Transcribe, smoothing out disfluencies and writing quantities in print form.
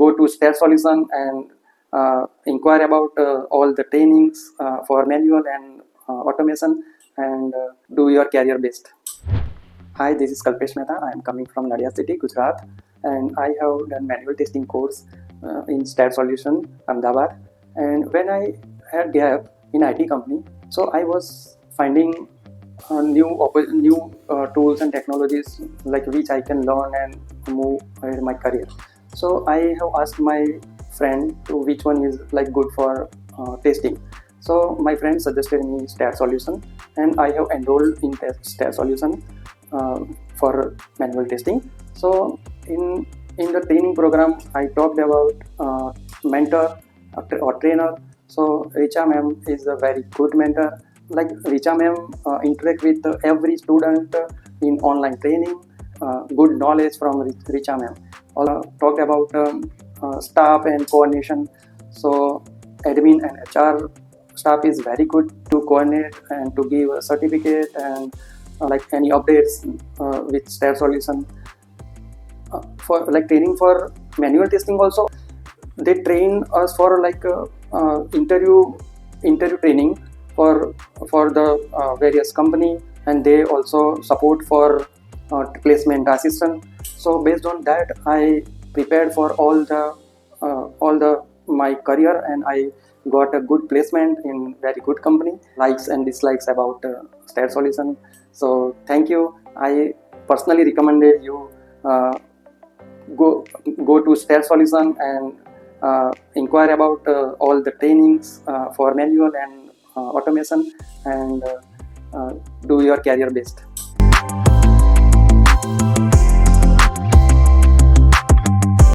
go to STAD Solution and inquire about all the trainings for manual and automation, and do your career best. Hi, this is Kalpesh Mehta. I am coming from Nadia City, Gujarat, and I have done manual testing course in STAD Solution, Ahmedabad. And when I had gap in IT company, so I was finding new tools and technologies like which I can learn and move in my career. So I have asked my friend to which one is like good for testing. So my friend suggested me STAD Solution, and I have enrolled in STAD Solution for manual testing. So in the training program, I talked about mentor or trainer. So Richa ma'am is a very good mentor. Like Richa ma'am interact with every student in online training. Good knowledge from Richa ma'am. Also talked about staff and coordination. So admin and HR staff is very good to coordinate and to give a certificate and like any updates with STAD Solution. For like training for manual testing also, they train us for like interview training for the various company, and they also support for placement assistant. So based on that, I prepared for all the my career, and I got a good placement in very good company. Likes and dislikes about STAD Solution. So thank you. I personally recommended you go to STAD Solution and inquire about all the trainings for manual and automation, and do your career best.